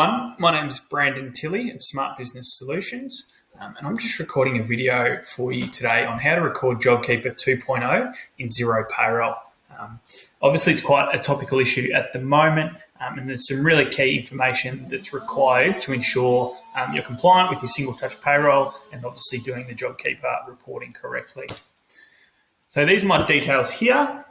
My name is Brandon Tilley of Smart Business Solutions, and I'm just recording a video for you today on how to record Jobkeeper 2.0 in Xero Payroll. Obviously, it's quite a topical issue at the moment, and there's some really key information that's required to ensure you're compliant with your single-touch payroll and obviously doing the Jobkeeper reporting correctly. So these are my details here.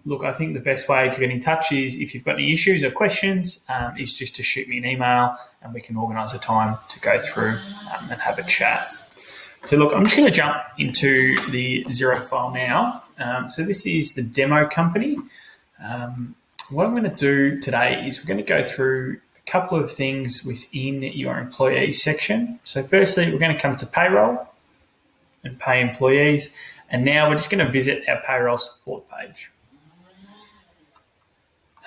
Look, I think the best way to get in touch is if you've got any issues or questions, is just to shoot me an email and we can organise a time to go through and have a chat. So look, I'm just going to jump into the Xero file now. So this is the demo company. What I'm going to do today is we're going to go through a couple of things within your employees section. So firstly, we're going to come to payroll and pay employees. And now we're just going to visit our payroll support page.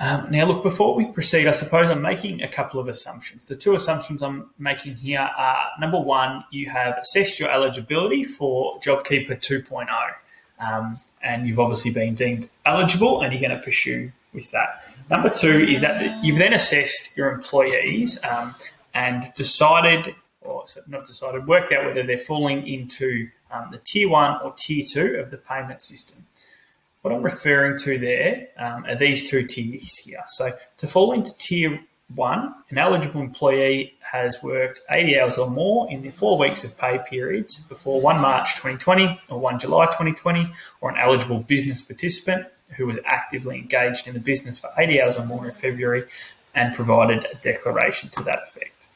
Now, look, before we proceed, I suppose I'm making a couple of assumptions. The two assumptions I'm making here are, number one, you have assessed your eligibility for Jobkeeper 2.0, and you've obviously been deemed eligible and you're going to pursue with that. Number two is that you've then assessed your employees and worked out whether they're falling into the Tier 1 or Tier 2 of the payment system. What I'm referring to there are these two tiers here. So to fall into Tier 1, an eligible employee has worked 80 hours or more in the 4 weeks of pay periods before 1 March 2020 or 1 July 2020, or an eligible business participant who was actively engaged in the business for 80 hours or more in February and provided a declaration to that effect.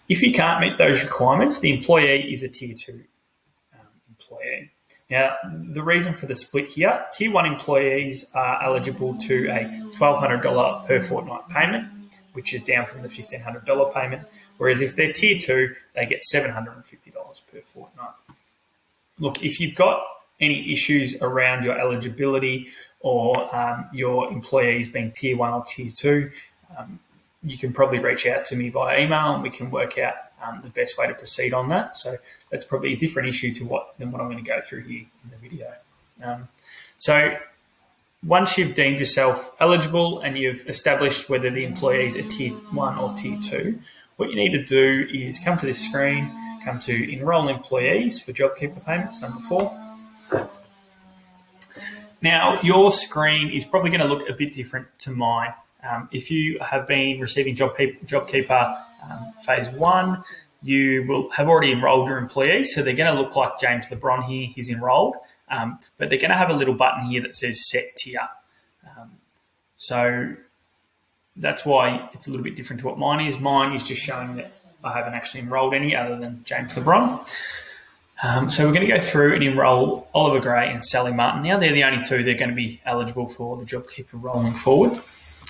If you can't meet those requirements, the employee is a Tier 2 employee. Now, the reason for the split here, Tier 1 employees are eligible to a $1,200 per fortnight payment, which is down from the $1,500 payment, whereas if they're Tier 2, they get $750 per fortnight. Look, if you've got any issues around your eligibility or your employees being Tier 1 or Tier 2, you can probably reach out to me via email and we can work out the best way to proceed on that. So that's probably a different issue than what I'm going to go through here in the video. So once you've deemed yourself eligible and you've established whether the employees are Tier 1 or Tier 2, what you need to do is come to this screen, come to Enroll Employees for Jobkeeper payments, number 4. Now, your screen is probably going to look a bit different to mine. If you have been receiving Jobkeeper Phase 1, you will have already enrolled your employees. So they're going to look like James LeBron here. He's enrolled, but they're going to have a little button here that says Set Tier. So that's why it's a little bit different to what mine is. Mine is just showing that I haven't actually enrolled any other than James LeBron. So we're going to go through and enroll Oliver Gray and Sally Martin. Now they're the only two that are going to be eligible for the Jobkeeper rolling forward.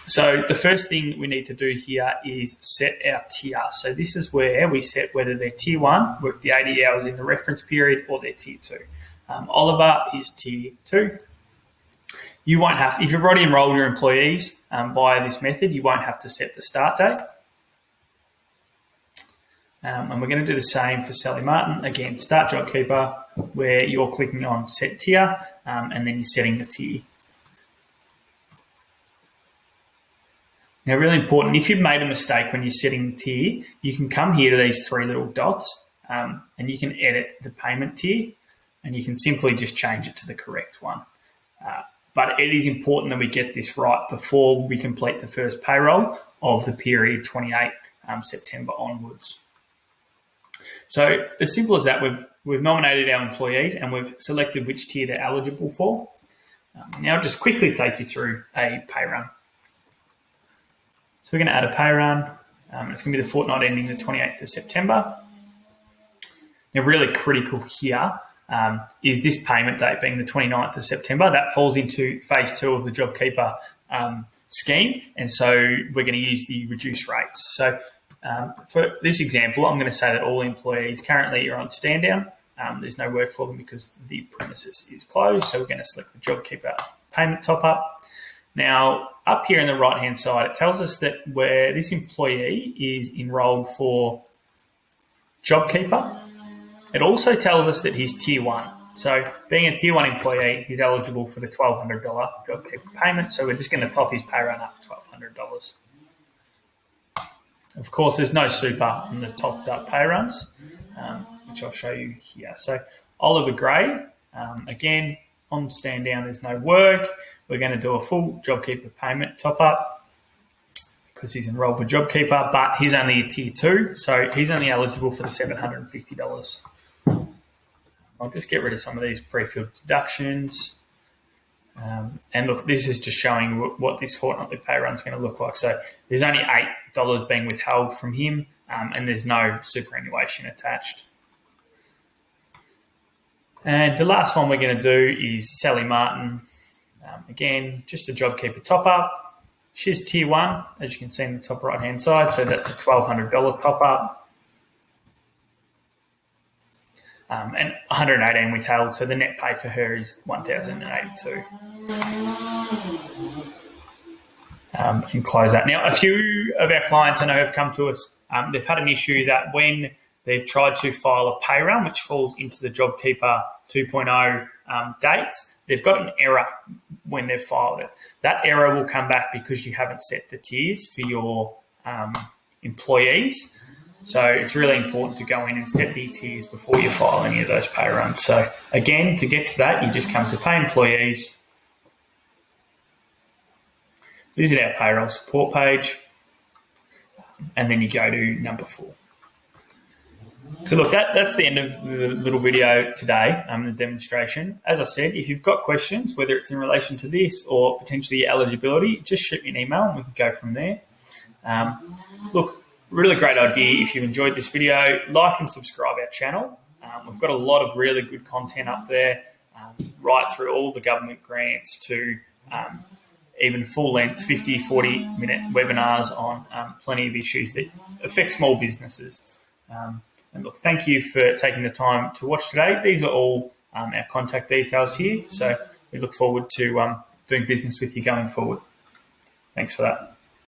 So the first thing we need to do here is set our tier. So this is where we set whether they're Tier 1, work the 80 hours in the reference period, or they're Tier 2. Oliver is Tier 2. You won't have, if you've already enrolled your employees via this method, you won't have to set the start date. And we're going to do the same for Sally Martin. Again, start Jobkeeper, where you're clicking on set tier, and then you're setting the tier. Now, really important, if you've made a mistake when you're setting the tier, you can come here to these 3 little dots and you can edit the payment tier and you can simply just change it to the correct one. But it is important that we get this right before we complete the first payroll of the period 28 September onwards. So as simple as that, we've nominated our employees and we've selected which tier they're eligible for. Now I'll just quickly take you through a pay run. So we're going to add a pay run. It's going to be the fortnight ending the 28th of September. Now, really critical here is this payment date being the 29th of September. That falls into Phase 2 of the Jobkeeper scheme, and so we're going to use the reduced rates. So for this example, I'm going to say that all employees currently are on stand down. There's no work for them because the premises is closed, so we're going to select the Jobkeeper payment top-up. Now, up here on the right-hand side, it tells us that where this employee is enrolled for Jobkeeper, it also tells us that he's Tier 1. So being a Tier 1 employee, he's eligible for the $1,200 Jobkeeper payment. So we're just going to top his pay run up to $1,200. Of course, there's no super in the topped up pay runs, which I'll show you here. So Oliver Gray, again, on stand down, there's no work. We're going to do a full JobKeeper payment top up because he's enrolled for JobKeeper, but he's only a tier 2, so he's only eligible for the $750. I'll just get rid of some of these pre-filled deductions. And look, this is just showing what this fortnightly pay run is going to look like. So there's only $8 being withheld from him, and there's no superannuation attached. And the last one we're going to do is Sally Martin. Again, just a JobKeeper top up. She's tier 1, as you can see in the top right hand side. So that's a $1,200 top up. And 118 withheld, so the net pay for her is $1,082. And close that. Now, a few of our clients I know have come to us. They've had an issue that when they've tried to file a pay run, which falls into the JobKeeper 2.0 dates, they've got an error when they've filed it. That error will come back because you haven't set the tiers for your employees. So it's really important to go in and set the tiers before you file any of those pay runs. So again, to get to that, you just come to Pay Employees, visit our payroll support page, and then you go to number 4. So look, that's the end of the little video today, the demonstration. As I said, if you've got questions, whether it's in relation to this or potentially your eligibility, just shoot me an email and we can go from there. Look, really great idea. If you've enjoyed this video, like and subscribe our channel. We've got a lot of really good content up there, right through all the government grants to even full-length 50, 40-minute webinars on plenty of issues that affect small businesses. And look, thank you for taking the time to watch today. These are all our contact details here, so we look forward to doing business with you going forward. Thanks for that.